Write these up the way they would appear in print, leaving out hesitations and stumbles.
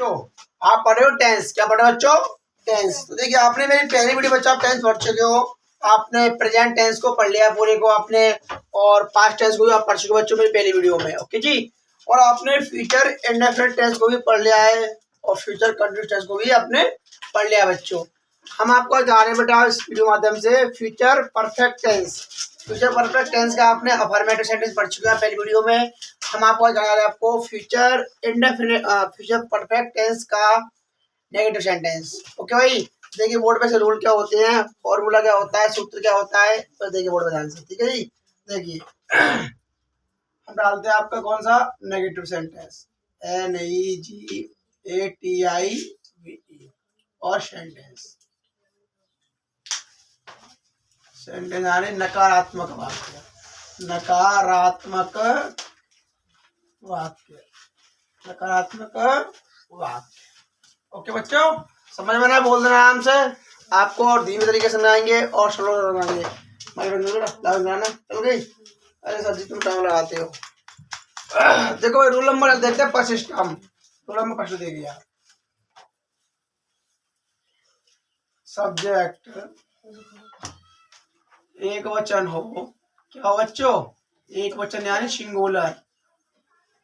बच्चों आप पढ़े हो टेंस, क्या पढ़े हो बच्चों? टेंस। तो देखिए आपने मेरी पहली वीडियो बच्चों आप टेंस पढ़ चुके हो, आपने प्रेजेंट टेंस को पढ़ लिया पूरे को आपने, और पास्ट टेंस को भी आप पढ़ चुके हो बच्चों मेरी पहली वीडियो में। ओके जी। और आपने फ्यूचर इंडेफिनिट टेंस को भी पढ़ लिया है और फ्यूचर कंटिन्यूअस टेंस को भी आपने पढ़ लिया बच्चों। हम आपको बता रहे हैं बेटा इस वीडियो माध्यम से future perfect tense. Future perfect tense का आपने अफर्मेटिव सेंटेंस पढ़ चुके हैं पहली वीडियो में। हम आपको बता रहे हैं आपको future indefinite future perfect tense का नेगेटिव सेंटेंस। ओके भाई, देखिए बोर्ड पे से रूल क्या होते हैं, फॉर्मूला क्या होता है, सूत्र क्या होता है, तो देखिए बोर्ड पे ध्यान से। ठीक है जी। देखिए हम डालते हैं आपका कौन सा नेगेटिव सेंटेंस, NEGATIVE और सेंटेंस यानी नकारात्मक वाक्य, नकारात्मक वाक्य, नकारात्मक वाक्य। ओके बच्चों, समझ में ना बोल देना आराम से, आपको और धीमे तरीके से समझाएंगे और स्लो समझाएंगे। चल गई। अरे सर जी तुम टाइम लगाते हो। देखो रूल नंबर देखते हैं फर्स्ट, हम रूल नंबर फर्स्ट देखिए आप। सब्जेक्ट एक वचन हो, क्या बच्चों? एक वचन यानी सिंगुलर,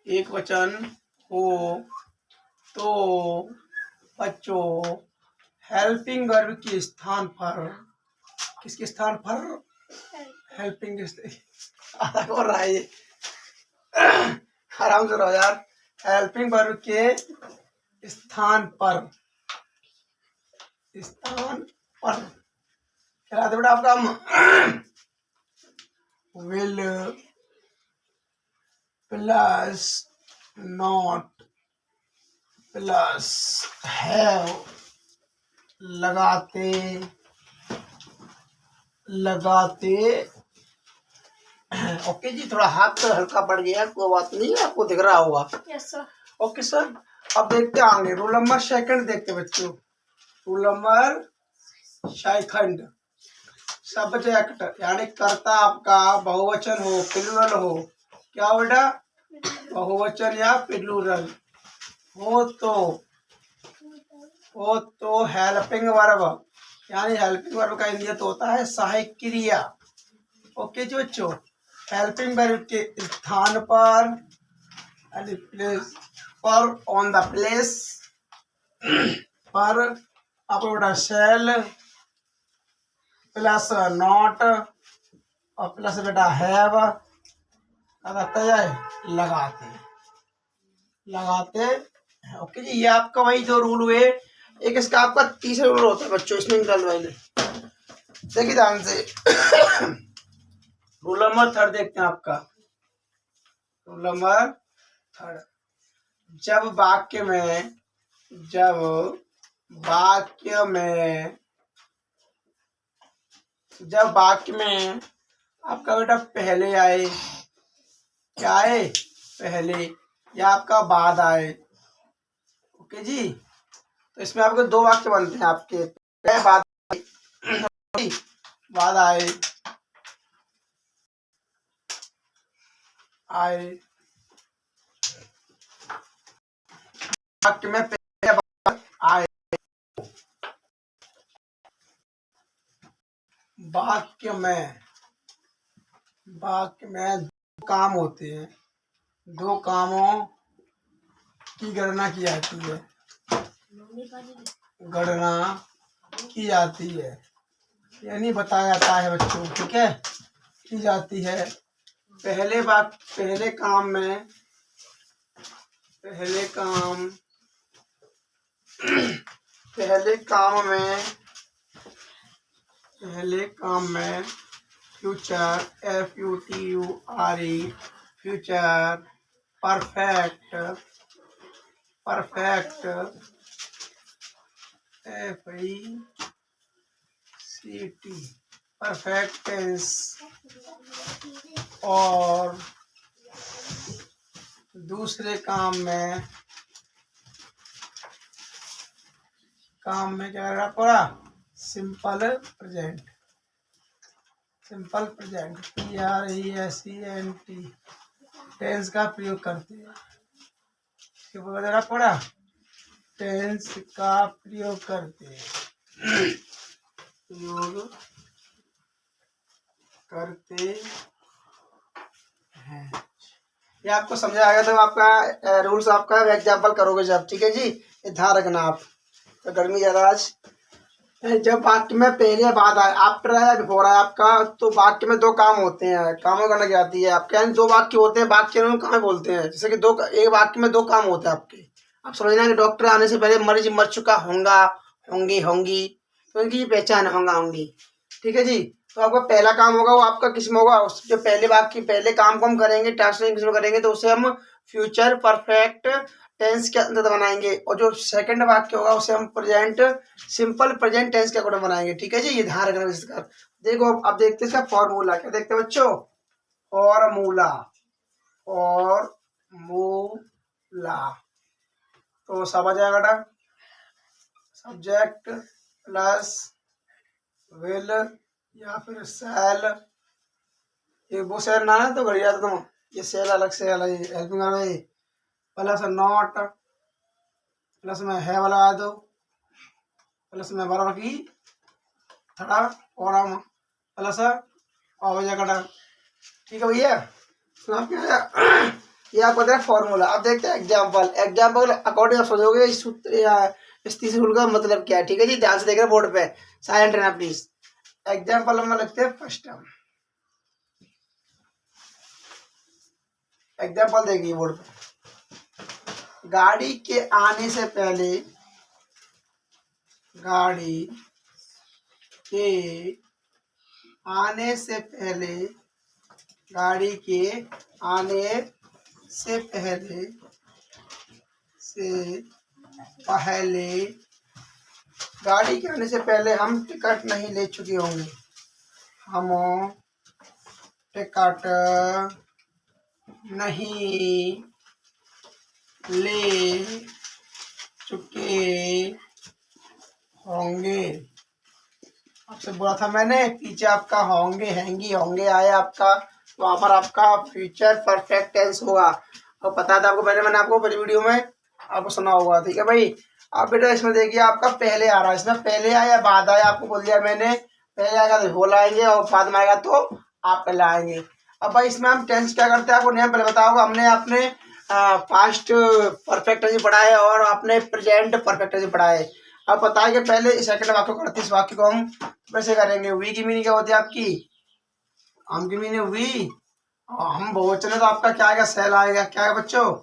एक वचन हो तो बच्चों हेल्पिंग वर्ब के स्थान पर, किसके स्थान पर? हेल्पिंग हो रहा है ये, आराम से रहो यार। हेल्पिंग वर्ब के स्थान पर, स्थान पर क्या बेटा आपका will plus not plus have लगाते लगाते। ओके जी, थोड़ा हाथ तो हल्का पड़ गया, कोई बात नहीं, आपको दिख रहा होगा। Yes sir. ओके सर, अब देखते हैं आगे रूल नंबर सेकंड देखते बच्चों। रूल नंबर सेकंड, सब्जेक्ट यानी कर्ता आपका बहुवचन हो प्लूरल हो, क्या बेटा? बहुवचन या प्लूरल हो तो हेल्पिंग वर्ब यानी हेल्पिंग वर्ब का नियत होता है सहायक क्रिया। ओके जी बच्चों, हेल्पिंग वर्ब के स्थान पर यानी प्लेस पर, ऑन द प्लेस पर आपको बेटा शेल प्लस नॉट और प्लस बेटा हैव लगाते लगाते। ओके जी, ये आपका वही जो रूल हुए। एक इसका आपका तीसरा रूल होता है बच्चों, इसमें निकाल वाले देखिए ध्यान से। रूल नंबर थर्ड देखते हैं आपका। रूल नंबर थर्ड, जब वाक्य में आपका बेटा पहले आए, क्या आए? पहले, या आपका बाद आए। ओके जी, तो इसमें आपके दो वाक्य बनते हैं आपके, बाद आए वाक्य में पहले बाद आए। वाक्य में दो काम होते हैं, दो कामों की गणना की जाती है, यानी बताया जाता है बच्चों। ठीक है, की जाती है। पहले काम में future FUTURE, future perfect FECT perfect tense, और दूसरे काम में क्या करना पड़ा? सिंपल प्रेजेंट PRESENT टेंस का प्रयोग करते हैं, देना पड़ा टेंस का प्रयोग करते हैं। ये आपको समझ आ गया तो आपका रूल्स आपका एग्जाम्पल करोगे जब, ठीक है जी, ये ध्यान रखना आप। तो गर्मी ज़्यादा आज, जब वाक्य में पहले बाद आए, आफ्टर आया बिफोर आया आपका, तो वाक्य में दो काम होते हैं, कामों करने की आती है आपके, यानी दो वाक्य होते हैं, वाक्य में काम बोलते हैं, जैसे कि दो, एक वाक्य में दो काम होते हैं आपके। आप समझना कि डॉक्टर आने से पहले मरीज मर चुका, होगा, होंगी, होंगी, तो इनकी पहचान होगा, होंगी, ठीक है जी। तो आपका पहला काम होगा वो आपका किस में होगा, जो पहले वाक्य पहले काम को हम करेंगे ट्रांसलेशन किस में करेंगे, तो उसे हम फ्यूचर परफेक्ट टेंस के अंदर बनाएंगे, और जो सेकंड वाक्य होगा उसे हम प्रेजेंट सिंपल प्रेजेंट टेंस के अकॉर्डिंग बनाएंगे, ठीक है जी। ये ध्यान रखना इसका। देखो अब देखते हैं इसका फॉर्मूला, क्या देखते हैं बच्चों, फॉर्मूला, फॉर्मूला, तो सब आ जाएगा बेटा, सब्जेक्ट प्लस विल या फिर सेल, ये वो सेल ना है तो घड़ी जाता तुम, ये सेल अलग से अलग हेल्पिंग आ रही, प्लस नॉट, प्लस में है वाला आ दो, प्लस में बराबर की थोड़ा और प्लस और जाएगा, ठीक है भैया। ये आपको बताया फॉर्मूला। अब देखते हैं एग्जाम्पल, एग्जाम्पल अकॉर्डिंग आप समझोगे इस सूत्र या इस तीसरे रूल का मतलब क्या है, ठीक है जी। ध्यान से देख रहे बोर्ड पे, साइलेंट रहना प्लीज। एग्जाम्पल हम लिखते हैं फर्स्ट टर्म, एग्जाम्पल देखिए बोर्ड पे, गाड़ी के आने से पहले, गाड़ी के आने से पहले, गाड़ी के आने से पहले गाड़ी के आने से पहले हम टिकट नहीं ले चुके होंगे, हम टिकट नहीं ले चुके होंगे। आपसे बोला था मैंने, पीछे आपका होंगे, हैंगी, होंगे आया आपका, वहां पर आपका फ्यूचर परफेक्ट टेंस होगा, और पता था आपको पहले, मैंने आपको पहली वीडियो में आपको सुना होगा, ठीक है भाई। अब बेटा इसमें देखिए आपका पहले आ रहा है, इसमें पहले आया बाद आया, आपको बोल दिया मैंने, पहले आएगा तो बोला आएंगे, और बाद में आएगा तो आप पहले आएंगे। अब भाई इसमें हम टेंस क्या करते हैं आपको नियम पहले बताओगे, हमने अपने पास्ट परफेक्ट टेंस पढ़ा है और अपने प्रेजेंट परफेक्ट टेंस पढ़ा है। अब बताया कि पहले सेकंड वाक्य को करते, इस वाक्य को हम कैसे करेंगे। वी की मीनिंग क्या होती है आपकी, हम की मीनिंग वी, और हम बहुवचन है तो आपका क्या आएगा, सेल आएगा, क्या है बच्चों,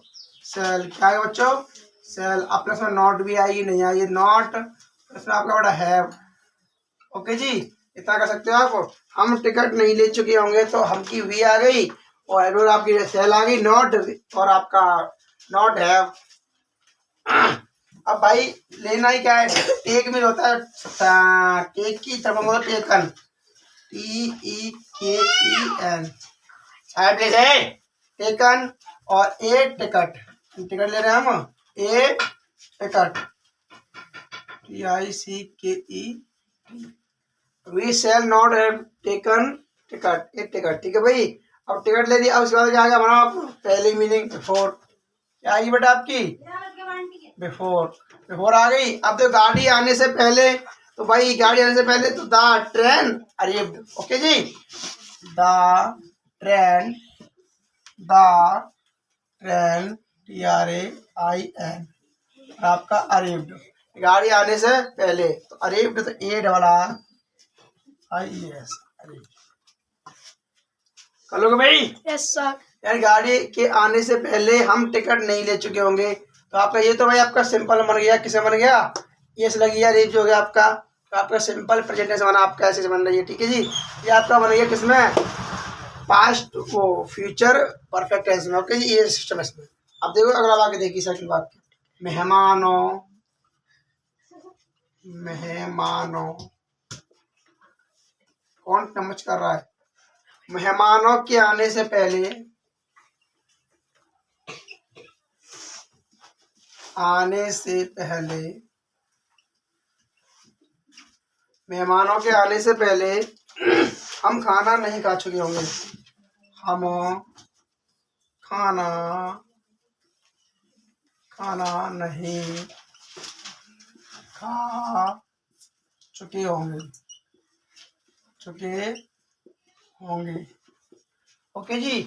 सेल, क्या है बच्चों, सेल। अब प्लस में नॉट भी आएगी, नहीं आएगी नॉट, प्लस में आपका बड़ा हैव, ओके जी, इतना कर सकते हो आप। हम टिकट नहीं ले चुके होंगे तो हम की वी आ गई, और आपकी सेल आ गई नॉट, और आपका नॉट हैव। अब भाई लेना ही क्या है, टेक में होता है, टेक की तरफ मतलब टेकन, TEKEN, टेकन, और ए टिकट, टिकट ले रहे हैं हम, a ticket, TICKE, we shall not have taken ticket, एक टिकट, ठीक है भाई। अब टिकट ले लिया, अब उसके बाद क्या आ गया हमारा पहली मीनिंग बिफोर, क्या आई बेटा आपकी, बिफोर, बिफोर आ गई। अब तो गाड़ी आने से पहले, तो भाई गाड़ी आने से पहले तो द ट्रेन अरेव्ड, ओके जी, द ट्रेन, TRAIN, आपका अरेव्ड, गाड़ी आने से पहले, तो अरेव्ड तो AIES, कर लोगे भाई, यस सर। यार गाड़ी के आने से पहले हम टिकट नहीं ले चुके होंगे, तो आपका ये तो भाई आपका सिंपल बन गया, किसे बन गया, ये लग गया, रेज हो गया आपका, तो आपका सिंपल प्रेजेंटेशन बना, आपका ऐसे बन रही है, ठीक है जी। ये आपका बन गया किसमें, पास्ट वो फ्यूचर परफेक्ट टेंस में, ओके जी, ये सिस्टम है इसमें। अब देखो अगला वाक्य देखिए, सेकंड वाक्य, मेहमानों, मेहमानों, कौन नमच कर रहा है, मेहमानों के आने से पहले, आने से पहले, मेहमानों के आने से पहले हम खाना नहीं खा चुके होंगे, हम खाना नहीं खा चुके होंगे, ओके जी।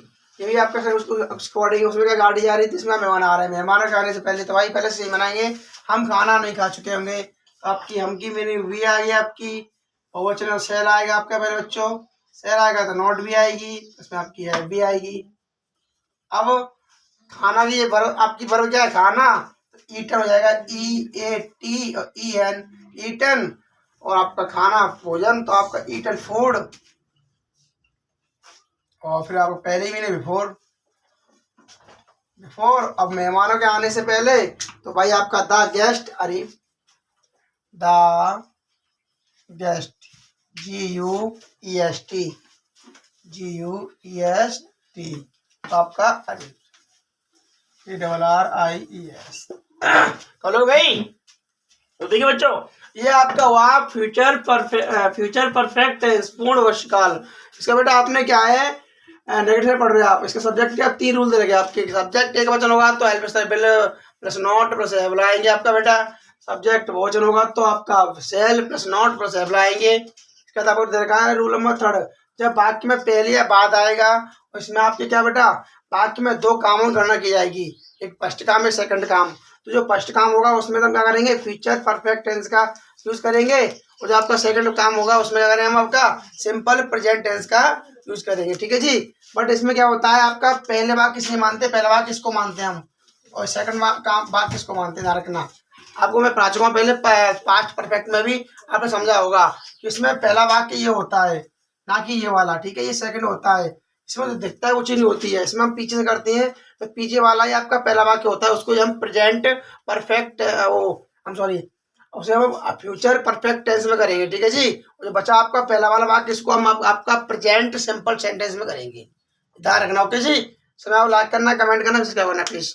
ये भी आपका सर उसको अकॉर्डिंग उसमें क्या गाड़ी जा रही थी, इसमें मेहमान आ रहे हैं, मेहमान के आने से पहले तो भाई पहले से ही मनाएंगे, हम खाना नहीं खा चुके होंगे। आपकी हम की मेरी वी आ गई आपकी, और चैनल सेल आएगा आपका मेरे बच्चों, सेल आएगा तो नोट भी आएगी, उसमें आपकी है भी आएगी। अब खाना की ये वर्ब, आपकी वर्ब क्या है खाना, तो ईटन हो जाएगा, EAT और EN ईटन, और आपका खाना भोजन तो आपका ईटन फूड, और फिर आपको पहले महीने बिफोर, अब मेहमानों के आने से पहले तो भाई आपका द गेस्ट, अरे द गेस्ट GUEST तो आपका अरे RRIES बोलो भाई। तो देखिए बच्चों, ये आपका हुआ फ्यूचर परफेक्ट टेंस, पूर्ण वर्षकाल। इसका बेटा आपने क्या है नेगेटिव पढ़ रहे हैं आप, इसके सब्जेक्ट के आप 3 रूल दे रखे आपके, सब्जेक्ट एक वचन होगा तो L plus not plus have आएंगे आपका बेटा, सब्जेक्ट बहुवचन होगा तो आपका shall plus not plus have आएंगे। इसके बाद आपको दे रखा है रूल नंबर 3, जब वाक्य में पहले या बाद आएगा इसमें आपके क्या बेटा वाक्य में 2 कामों की गणना की जाएगी, एक फर्स्ट काम है सेकंड काम। तो जो फर्स्ट काम होगा उसमें हम क्या करेंगे फ्यूचर परफेक्ट टेंस का यूज करेंगे, और जो आपका सेकंड काम होगा उसमें क्या करेंगे हम आपका सिंपल प्रेजेंट टेंस का यूज करेंगे, ठीक है जी। बट इसमें क्या होता है आपका पहले वाक्य किसको मानते हैं, पहला वाक्य किसको मानते हैं हम, और सेकंड वाक्य किसको मानते हैं, ध्यान रखना। आपको मैं पढ़ा चुका हूँ पहले पास्ट परफेक्ट में भी आपने समझा होगा कि इसमें पहला वाक्य ये होता है ना कि ये वाला, ठीक है, ये सेकंड होता है, इसमें जो दिखता है वो चीज नहीं होती है, इसमें हम पीछे से करते हैं तो पीछे वाला ही आपका पहला वाक्य होता है, उसको हम प्रेजेंट परफेक्ट उसे हम फ्यूचर परफेक्ट टेंस में करेंगे, ठीक है जी। और जो बचा आपका पहला वाला वाक्य इसको हम आपका प्रेजेंट सिंपल सेंटेंस में करेंगे, ध्यान रखना, ओके जी। समय आप लाइक करना, कमेंट करना, सब्सक्राइब करना प्लीज।